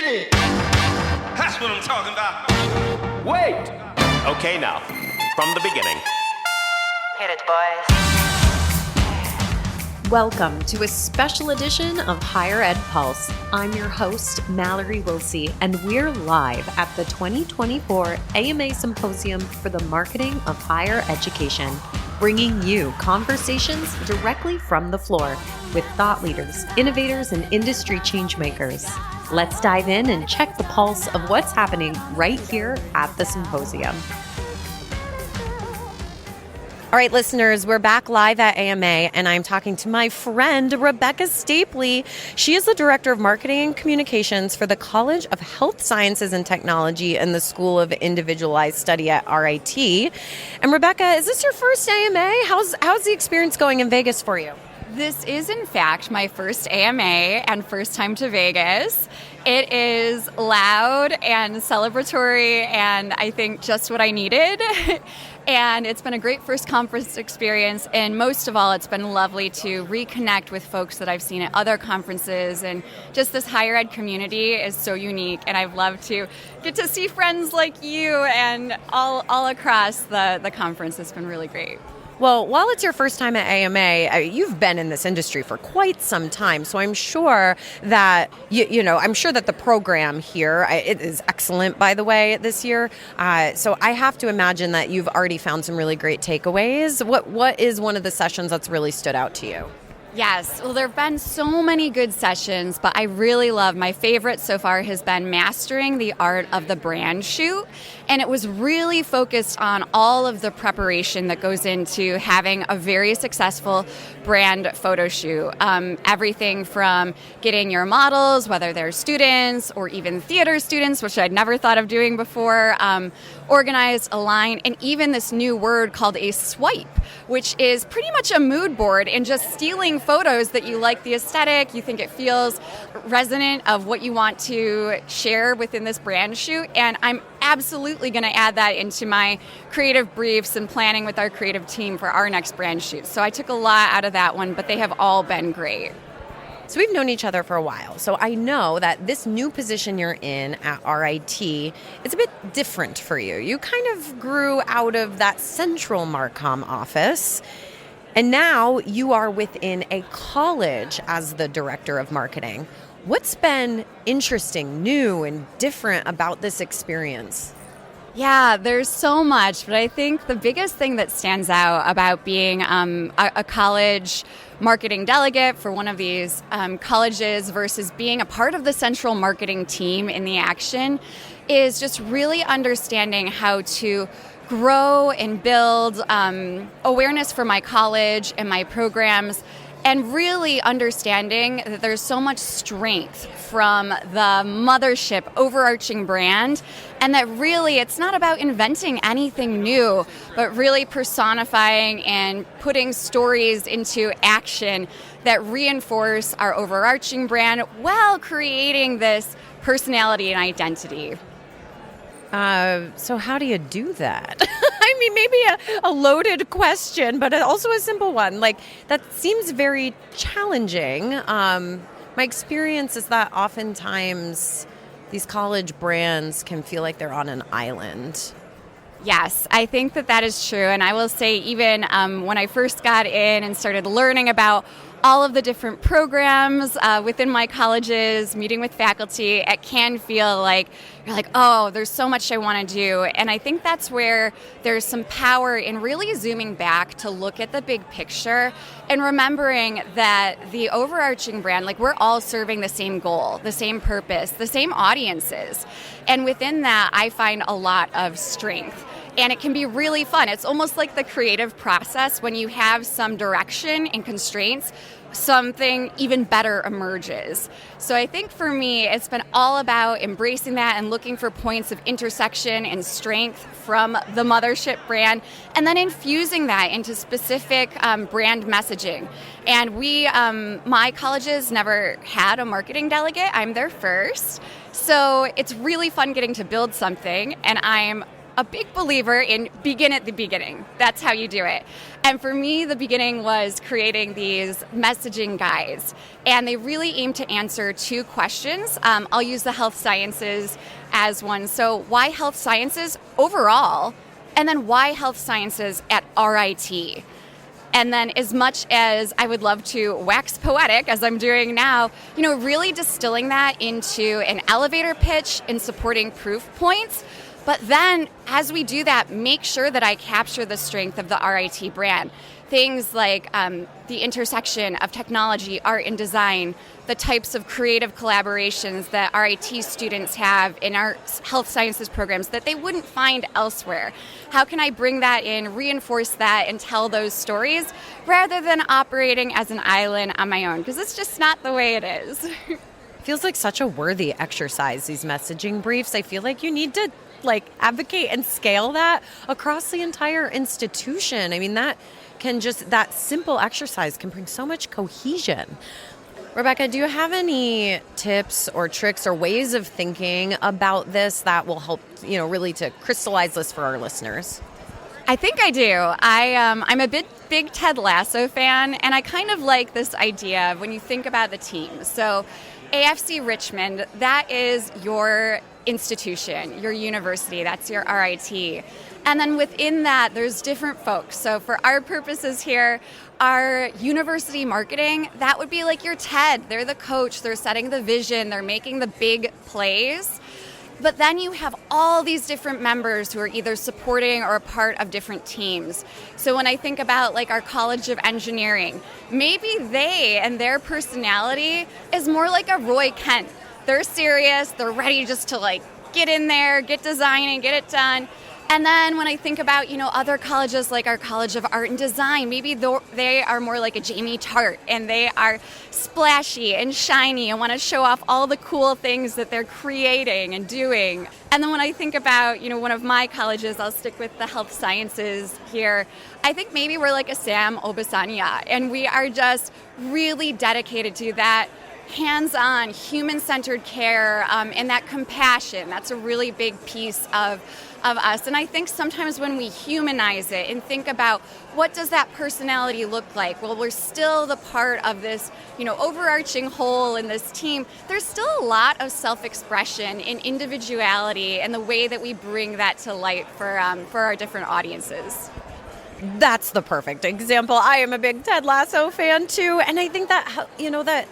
Get it! That's what I'm talking about. Wait! Okay, now, from the beginning. Hit it, boys. Welcome to a special edition of Higher Ed Pulse. I'm your host, Mallory Wilsey, and we're live at the 2024 AMA Symposium for the Marketing of Higher Education, bringing you conversations directly from the floor with thought leaders, innovators, and industry changemakers. Let's dive in and check the pulse of what's happening right here at the symposium. All right, listeners, we're back live at AMA, and I'm talking to my friend, Rebecca Stapley. She is the Director of Marketing and Communications for the College of Health Sciences and Technology and the School of Individualized Study at RIT. And Rebecca, is this your first AMA? How's the experience going in Vegas for you? This is, in fact, my first AMA and first time to Vegas. It is loud and celebratory, and I think just what I needed. And it's been a great first conference experience, and most of all, it's been lovely to reconnect with folks that I've seen at other conferences, and just this higher ed community is so unique, and I've loved to get to see friends like you and all across the conference. It's been really great. Well, while it's your first time at AMA, you've been in this industry for quite some time, so I'm sure that I'm sure that the program here it is excellent, by the way, this year. So I have to imagine that you've already found some really great takeaways. What is one of the sessions that's really stood out to you? Yes, well, there have been so many good sessions, but I really love, my favorite so far has been Mastering the Art of the Brand Shoot. And it was really focused on all of the preparation that goes into having a very successful brand photo shoot. Everything from getting your models, whether they're students or even theater students, which I'd never thought of doing before, organized, aligned, and even this new word called a swipe, which is pretty much a mood board and just stealing photos that you like the aesthetic, you think it feels resonant of what you want to share within this brand shoot. And I'm absolutely going to add that into my creative briefs and planning with our creative team for our next brand shoot. So I took a lot out of that one, but they have all been great. So we've known each other for a while, so I know that this new position you're in at RIT is a bit different for you. You kind of grew out of that central Marcom office, and now you are within a college as the director of marketing. What's been interesting, new, and different about this experience? Yeah, there's so much, but I think the biggest thing that stands out about being a college marketing delegate for one of these colleges versus being a part of the central marketing team in the action is just really understanding how to grow and build awareness for my college and my programs, and really understanding that there's so much strength from the mothership overarching brand, and that really it's not about inventing anything new, but really personifying and putting stories into action that reinforce our overarching brand while creating this personality and identity. So how do you do that? I mean, maybe a loaded question, but also a simple one. Like, that seems very challenging. My experience is that oftentimes these college brands can feel like they're on an island. Yes, I think that is true. And I will say, even when I first got in and started learning about all of the different programs within my colleges, meeting with faculty, it can feel like you're like, oh, there's so much I want to do. And I think that's where there's some power in really zooming back to look at the big picture and remembering that the overarching brand, like, we're all serving the same goal, the same purpose, the same audiences. And within that, I find a lot of strength. And it can be really fun. It's almost like the creative process. When you have some direction and constraints, something even better emerges. So I think for me, it's been all about embracing that and looking for points of intersection and strength from the mothership brand, and then infusing that into specific brand messaging. And my colleges never had a marketing delegate. I'm their first. So it's really fun getting to build something, and I'm a big believer in begin at the beginning. That's how you do it. And for me, the beginning was creating these messaging guides. And they really aim to answer two questions. I'll use the health sciences as one. So why health sciences overall? And then why health sciences at RIT? And then as much as I would love to wax poetic, as I'm doing now, really distilling that into an elevator pitch and supporting proof points. But then as we do that, make sure that I capture the strength of the RIT brand. Things like the intersection of technology, art, and design, the types of creative collaborations that RIT students have in our health sciences programs that they wouldn't find elsewhere. How can I bring that in, reinforce that, and tell those stories rather than operating as an island on my own? Because it's just not the way it is. Feels like such a worthy exercise, these messaging briefs. I feel like you need to advocate and scale that across the entire institution. I mean, that simple exercise can bring so much cohesion. Rebecca, do you have any tips or tricks or ways of thinking about this that will help, really to crystallize this for our listeners? I think I do. I'm a big Ted Lasso fan, and I kind of like this idea of when you think about the team. So AFC Richmond, that is your institution, your university, that's your RIT. And then within that, there's different folks. So for our purposes here, our university marketing, that would be like your TED. They're the coach, they're setting the vision, they're making the big plays. But then you have all these different members who are either supporting or a part of different teams. So when I think about our College of Engineering, maybe they and their personality is more like a Roy Kent. They're serious, they're ready just to get in there, get designing, get it done. And then when I think about, other colleges like our College of Art and Design, maybe they are more like a Jamie Tart, and they are splashy and shiny and want to show off all the cool things that they're creating and doing. And then when I think about, one of my colleges, I'll stick with the health sciences here. I think maybe we're like a Sam Obisanya, and we are just really dedicated to that hands-on, human-centered care and that compassion. That's a really big piece of us. And I think sometimes when we humanize it and think about what does that personality look like, well, we're still the part of this, overarching whole in this team. There's still a lot of self-expression and individuality and the way that we bring that to light for our different audiences. That's the perfect example. I am a big Ted Lasso fan too, and I think that that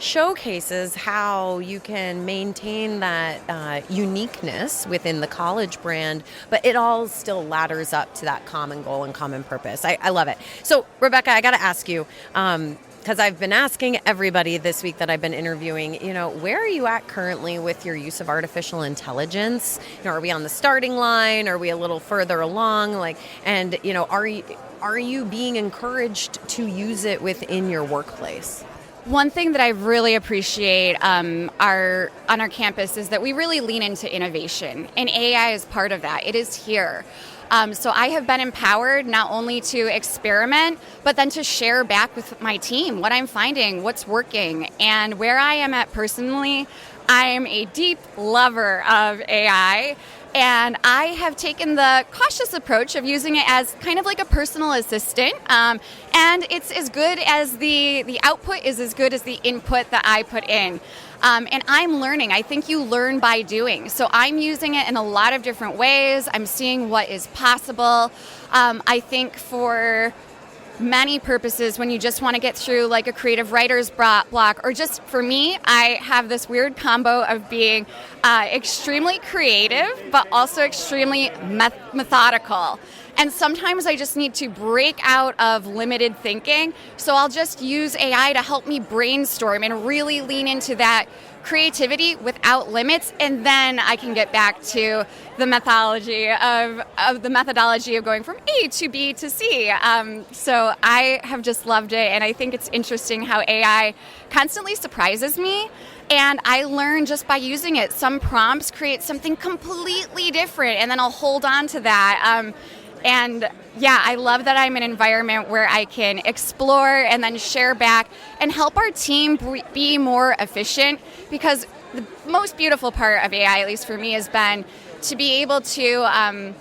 showcases how you can maintain that uniqueness within the college brand, but it all still ladders up to that common goal and common purpose. I love it. So, Rebecca, I got to ask you, because I've been asking everybody this week that I've been interviewing, where are you at currently with your use of artificial intelligence? Are we on the starting line? Are we a little further along? Are you being encouraged to use it within your workplace? One thing that I really appreciate on our campus is that we really lean into innovation, and AI is part of that. It is here. So I have been empowered not only to experiment, but then to share back with my team what I'm finding, what's working. And where I am at personally, I'm a deep lover of AI. And I have taken the cautious approach of using it as kind of like a personal assistant. And it's as good as the output is as good as the input that I put in. And I'm learning. I think you learn by doing. So I'm using it in a lot of different ways. I'm seeing what is possible. I think for many purposes, when you just want to get through a creative writer's block, or just for me, I have this weird combo of being extremely creative, but also extremely methodical. And sometimes I just need to break out of limited thinking. So I'll just use AI to help me brainstorm and really lean into that creativity without limits, and then I can get back to the methodology of going from A to B to C. So I have just loved it, and I think it's interesting how AI constantly surprises me, and I learn just by using it. Some prompts create something completely different, and then I'll hold on to that. And yeah, I love that I'm in an environment where I can explore and then share back and help our team be more efficient, because the most beautiful part of AI, at least for me, has been to be able to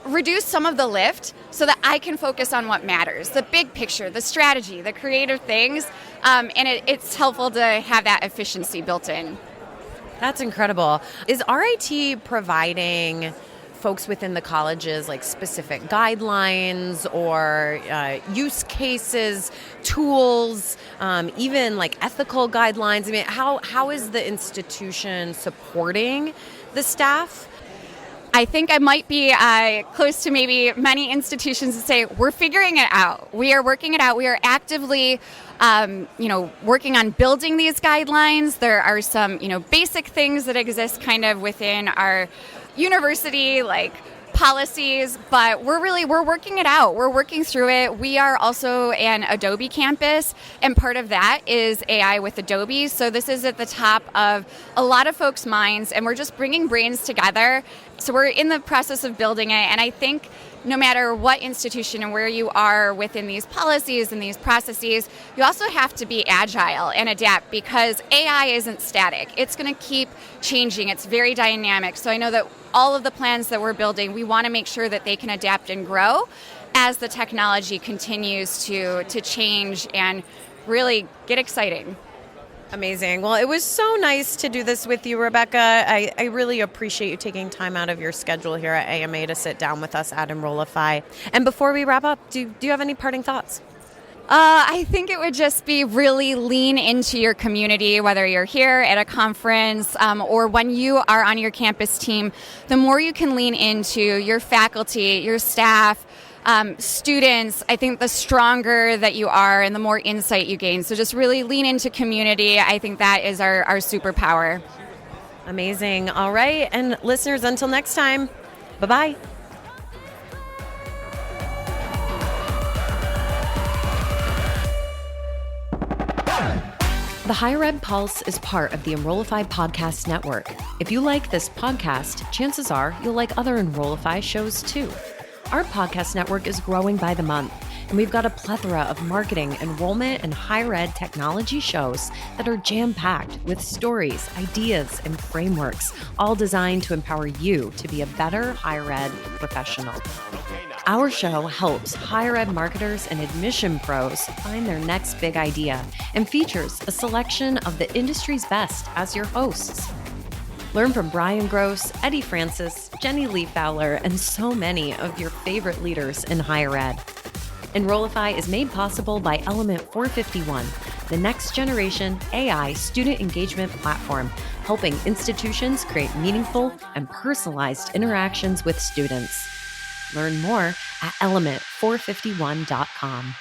reduce some of the lift so that I can focus on what matters, the big picture, the strategy, the creative things, and it's helpful to have that efficiency built in. That's incredible. Is RIT providing folks within the colleges like specific guidelines or use cases, tools, even like ethical guidelines? I mean, how is the institution supporting the staff? I think I might be close to maybe many institutions to say we're figuring it out. We are working it out. We are actively, working on building these guidelines. There are some, basic things that exist kind of within our university, like policies, but we're working it out. We're working through it. We are also an Adobe campus, and part of that is AI with Adobe. So this is at the top of a lot of folks' minds, and we're just bringing brains together. So we're in the process of building it, and I think no matter what institution and where you are within these policies and these processes, you also have to be agile and adapt because AI isn't static. It's going to keep changing. It's very dynamic. So I know that all of the plans that we're building, we want to make sure that they can adapt and grow as the technology continues to change and really get exciting. Amazing. Well, it was so nice to do this with you, Rebecca. I really appreciate you taking time out of your schedule here at AMA to sit down with us at Enrollify. And before we wrap up, do you have any parting thoughts? I think it would just be really lean into your community, whether you're here at a conference or when you are on your campus team. The more you can lean into your faculty, your staff, students, I think the stronger that you are and the more insight you gain. So just really lean into community. I think that is our superpower. Amazing. All right. And listeners, until next time, bye-bye. The Higher Ed Pulse is part of the Enrollify Podcast Network. If you like this podcast, chances are you'll like other Enrollify shows too. Our podcast network is growing by the month, and we've got a plethora of marketing, enrollment, and higher ed technology shows that are jam-packed with stories, ideas, and frameworks, all designed to empower you to be a better higher ed professional. Our show helps higher ed marketers and admission pros find their next big idea and features a selection of the industry's best as your hosts. Learn from Brian Gross, Eddie Francis, Jenny Lee Fowler, and so many of your favorite leaders in higher ed. Enrollify is made possible by Element 451, the next generation AI student engagement platform, helping institutions create meaningful and personalized interactions with students. Learn more at element451.com.